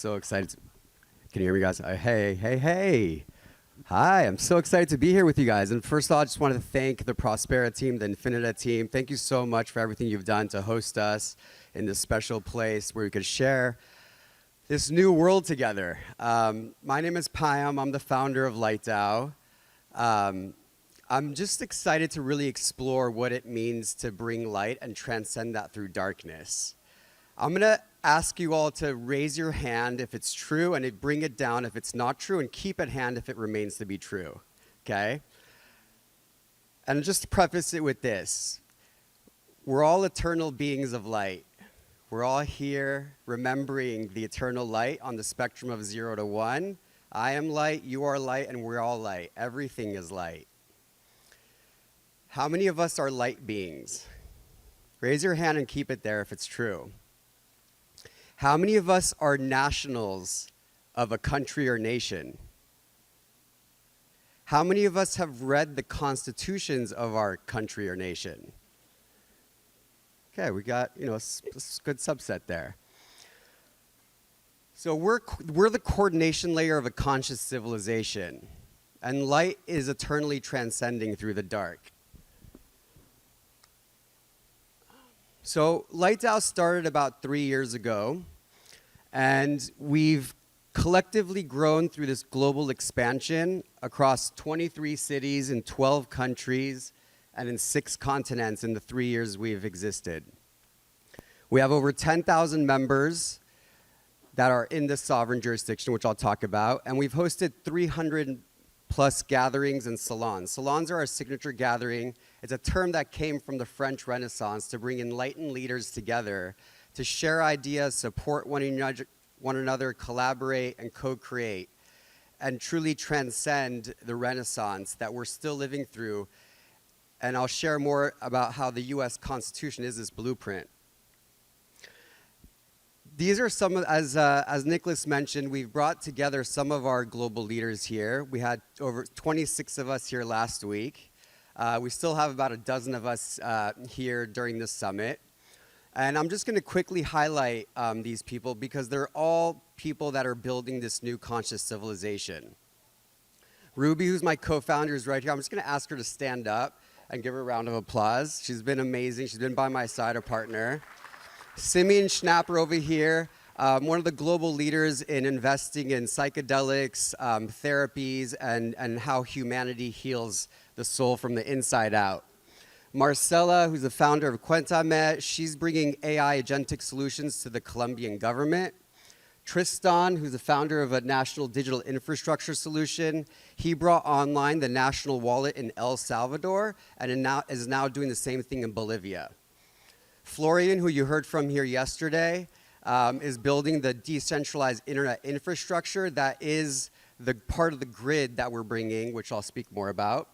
so excited. Can you hear me, guys? Hey. Hi, I'm so excited to be here with you guys. And first of all, I just wanted to thank the Prospera team, the Infinita team. Thank you so much for everything you've done to host us in this special place where we could share this new world together. My name is Payam. I'm the founder of LightDAO. I'm just excited to really explore what it means to bring light and transcend that through darkness. I'm going to ask you all to raise your hand if it's true and bring it down if it's not true, and keep at hand if it remains to be true, okay? And just to preface it with this, we're all eternal beings of light. We're all here remembering the eternal light on the spectrum of 0 to 1. I am light, you are light, and we're all light. Everything is light. How many of us are light beings? Raise your hand and keep it there if it's true. How many of us are nationals of a country or nation? How many of us have read the constitutions of our country or nation? Okay, we got, a good subset there. So we're the coordination layer of a conscious civilization, and light is eternally transcending through the dark. So LightDAO started about 3 years ago, and we've collectively grown through this global expansion across 23 cities in 12 countries and in 6 continents in the 3 years we've existed. We have over 10,000 members that are in this sovereign jurisdiction, which I'll talk about, and we've hosted 300 plus gatherings and salons. Salons are our signature gathering. It's a term that came from the French Renaissance to bring enlightened leaders together to share ideas, support one another, collaborate, and co-create, and truly transcend the Renaissance that we're still living through. And I'll share more about how the US Constitution is this blueprint. These are some of, as Nicholas mentioned, we've brought together some of our global leaders here. We had over 26 of us here last week. We still have about a dozen of us here during this summit. And I'm just going to quickly highlight these people because they're all people that are building this new conscious civilization. Ruby, who's my co-founder, is right here. I'm just going to ask her to stand up and give her a round of applause. She's been amazing. She's been by my side, a partner. Simeon Schnapper over here, one of the global leaders in investing in psychedelics, therapies, and how humanity heals the soul from the inside out. Marcella, who's the founder of Cuéntame, she's bringing AI agentic solutions to the Colombian government. Tristan, who's the founder of a national digital infrastructure solution, he brought online the national wallet in El Salvador and is now doing the same thing in Bolivia. Florian, who you heard from here yesterday, is building the decentralized internet infrastructure that is the part of the grid that we're bringing, which I'll speak more about.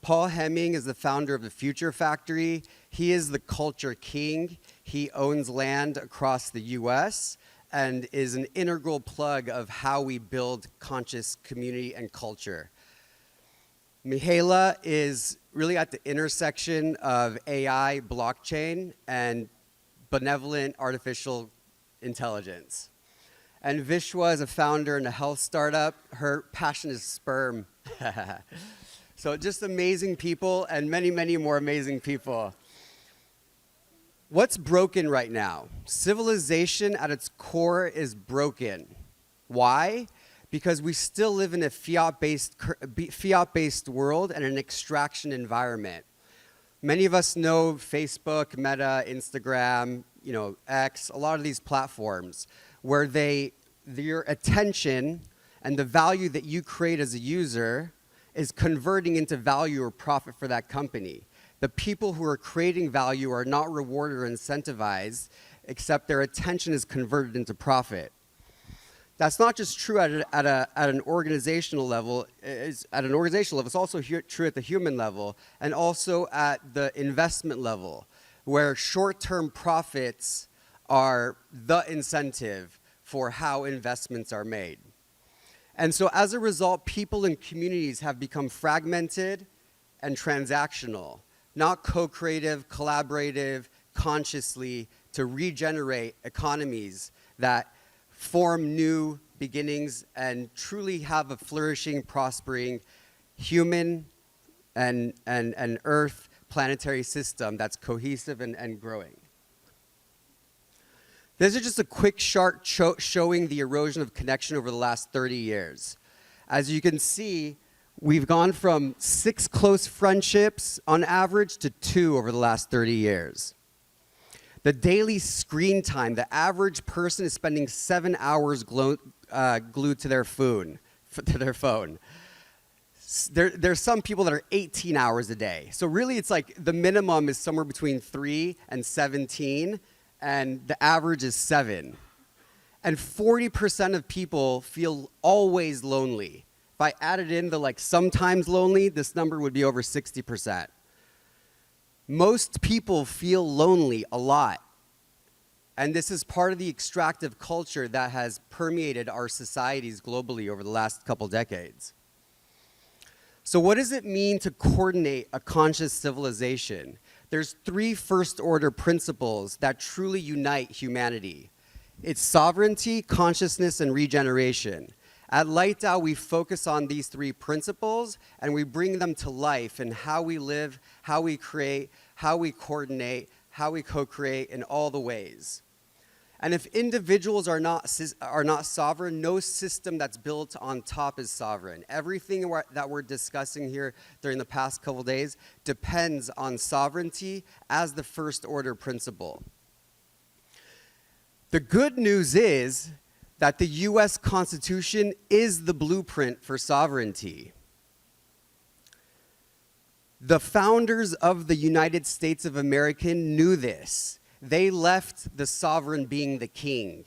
Paul Hemming is the founder of the Future Factory. He is the culture king. He owns land across the US and is an integral plug of how we build conscious community and culture. Mihaela is really at the intersection of AI, blockchain, and benevolent artificial intelligence. And Vishwa is a founder in a health startup. Her passion is sperm. So just amazing people and many, many more amazing people. What's broken right now? Civilization at its core is broken. Why? Because we still live in a fiat-based world and an extraction environment. Many of us know Facebook, Meta, Instagram, X, a lot of these platforms where your attention and the value that you create as a user is converting into value or profit for that company. The people who are creating value are not rewarded or incentivized, except their attention is converted into profit. That's not just true at an organizational level. It's also true at the human level and also at the investment level, where short-term profits are the incentive for how investments are made. And so as a result, people and communities have become fragmented and transactional, not co-creative, collaborative, consciously to regenerate economies that form new beginnings, and truly have a flourishing, prospering human and Earth planetary system that's cohesive and growing. This is just a quick chart showing the erosion of connection over the last 30 years. As you can see, we've gone from 6 close friendships on average to 2 over the last 30 years. The daily screen time, the average person is spending 7 hours glued to their phone. There's some people that are 18 hours a day. So really it's like the minimum is somewhere between 3 and 17, and the average is 7. And 40% of people feel always lonely. If I added in the like sometimes lonely, this number would be over 60%. Most people feel lonely a lot. And this is part of the extractive culture that has permeated our societies globally over the last couple decades. So what does it mean to coordinate a conscious civilization? There's 3 first-order principles that truly unite humanity. It's sovereignty, consciousness, and regeneration. At LightDAO, we focus on these 3 principles, and we bring them to life in how we live, how we create, how we coordinate, how we co-create in all the ways. And if individuals are not sovereign, no system that's built on top is sovereign. Everything that we're discussing here during the past couple days depends on sovereignty as the first order principle. The good news is that the US Constitution is the blueprint for sovereignty. The founders of the United States of America knew this. They left the sovereign being the king.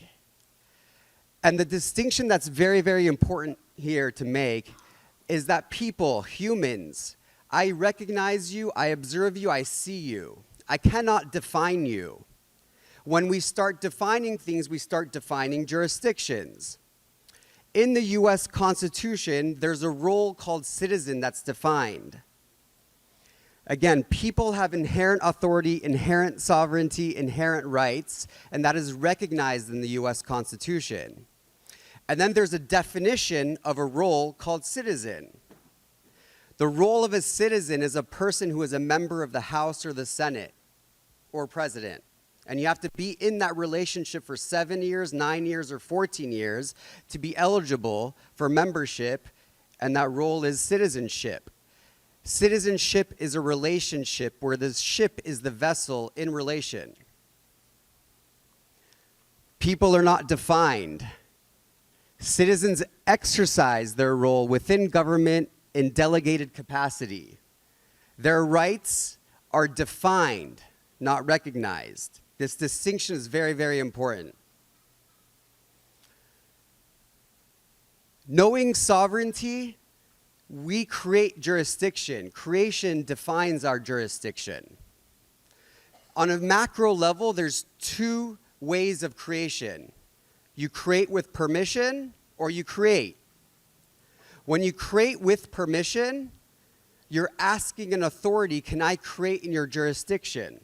And the distinction that's very, very important here to make is that people, humans, I recognize you, I observe you, I see you. I cannot define you. When we start defining things, we start defining jurisdictions. In the US Constitution, there's a role called citizen that's defined. Again, people have inherent authority, inherent sovereignty, inherent rights, and that is recognized in the US Constitution. And then there's a definition of a role called citizen. The role of a citizen is a person who is a member of the House or the Senate or president. And you have to be in that relationship for 7 years, 9 years, or 14 years to be eligible for membership, and that role is citizenship. Citizenship is a relationship where the ship is the vessel in relation. People are not defined. Citizens exercise their role within government in delegated capacity. Their rights are defined, not recognized. This distinction is very, very important. Knowing sovereignty, we create jurisdiction. Creation defines our jurisdiction. On a macro level, there's 2 ways of creation. You create with permission, or you create. When you create with permission, you're asking an authority, can I create in your jurisdiction?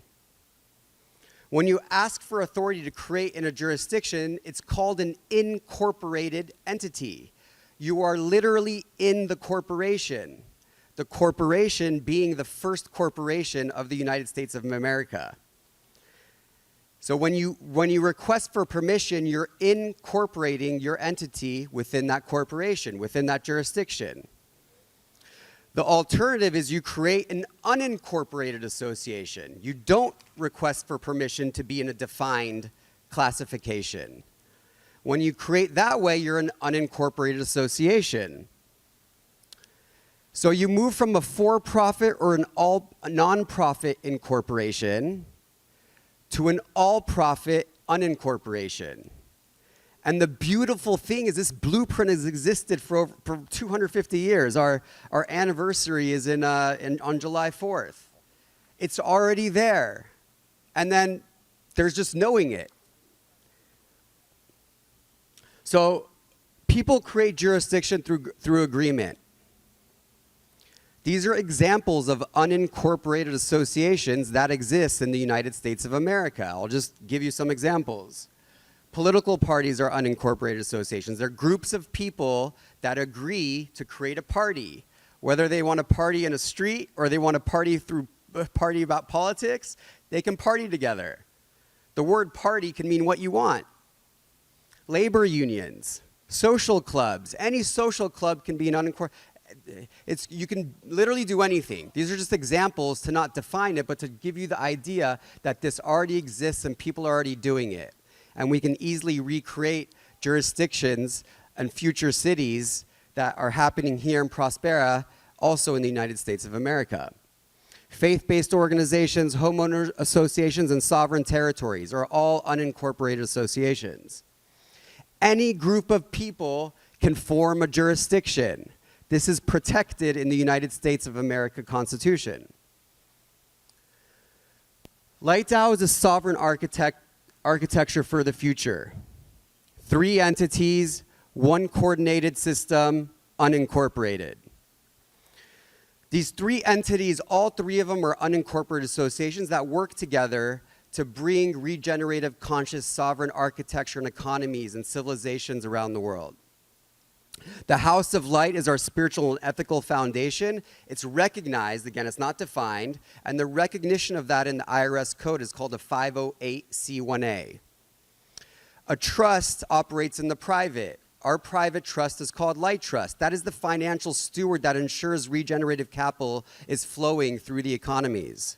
When you ask for authority to create in a jurisdiction, it's called an incorporated entity. You are literally in the corporation being the first corporation of the United States of America. So when you request for permission, you're incorporating your entity within that corporation, within that jurisdiction. The alternative is you create an unincorporated association. You don't request for permission to be in a defined classification. When you create that way, you're an unincorporated association. So you move from a for-profit or a non-profit incorporation to an all-profit unincorporation. And the beautiful thing is this blueprint has existed for 250 years. Our anniversary is on July 4th. It's already there. And then there's just knowing it. So people create jurisdiction through agreement. These are examples of unincorporated associations that exist in the United States of America. I'll just give you some examples. Political parties are unincorporated associations. They're groups of people that agree to create a party. Whether they want to party in a street or they want to party about politics, they can party together. The word party can mean what you want. Labor unions, social clubs, any social club can be an unincorporated. You can literally do anything. These are just examples to not define it, but to give you the idea that this already exists and people are already doing it. And we can easily recreate jurisdictions and future cities that are happening here in Prospera, also in the United States of America. Faith-based organizations, homeowner associations, and sovereign territories are all unincorporated associations. Any group of people can form a jurisdiction. This is protected in the United States of America Constitution. LightDAO is a sovereign architecture for the future. 3 entities, 1 coordinated system, unincorporated. These 3 entities, all 3 of them are unincorporated associations that work together to bring regenerative, conscious, sovereign architecture and economies and civilizations around the world. The House of Light is our spiritual and ethical foundation. It's recognized, again, it's not defined, and the recognition of that in the IRS code is called a 508c1a. A trust operates in the private. Our private trust is called Light Trust. That is the financial steward that ensures regenerative capital is flowing through the economies.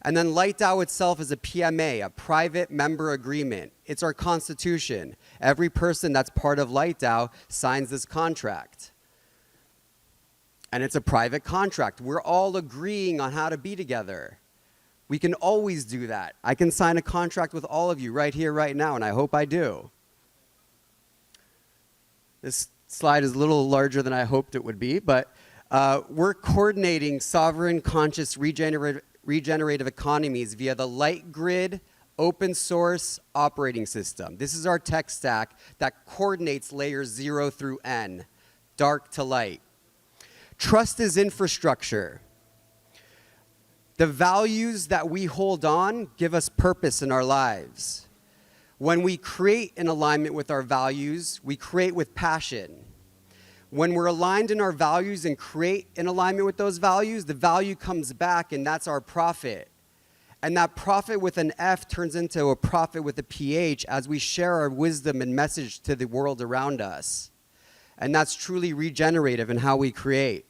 And then LightDAO itself is a PMA, a private member agreement. It's our constitution. Every person that's part of LightDAO signs this contract. And it's a private contract. We're all agreeing on how to be together. We can always do that. I can sign a contract with all of you right here, right now, and I hope I do. This slide is a little larger than I hoped it would be, but we're coordinating sovereign, conscious, regenerative economies via the Light Grid open source operating system. This is our tech stack that coordinates layers 0 through N, dark to light. Trust is infrastructure. The values that we hold on give us purpose in our lives. When we create in alignment with our values, we create with passion. When we're aligned in our values and create in alignment with those values, the value comes back, and that's our profit. And that profit with an F turns into a profit with a PH as we share our wisdom and message to the world around us. And that's truly regenerative in how we create.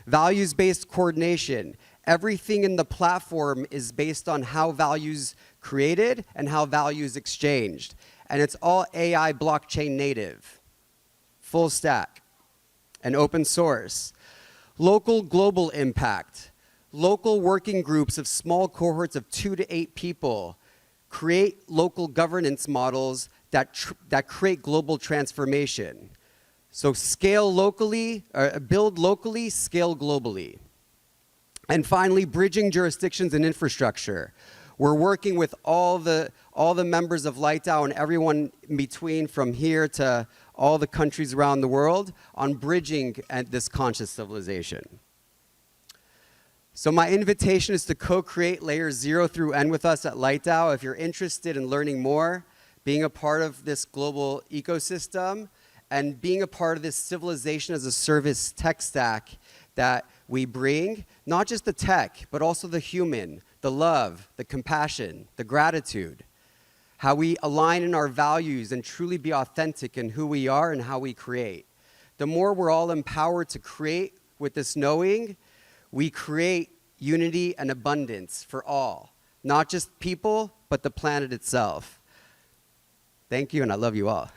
Values-based coordination. Everything in the platform is based on how values created and how values exchanged. And it's all AI blockchain native, full stack, and open source. Local global impact. Local working groups of small cohorts of 2 to 8 people create local governance models that create global transformation. So scale locally, build locally, scale globally. And finally, bridging jurisdictions and infrastructure. We're working with all the members of LightDAO and everyone in between, from here to all the countries around the world, on bridging this conscious civilization. So my invitation is to co-create layers 0 through N with us at LightDAO. If you're interested in learning more, being a part of this global ecosystem, and being a part of this civilization as a service tech stack that we bring, not just the tech, but also the human, the love, the compassion, the gratitude, how we align in our values and truly be authentic in who we are and how we create. The more we're all empowered to create with this knowing, we create unity and abundance for all, not just people, but the planet itself. Thank you, and I love you all.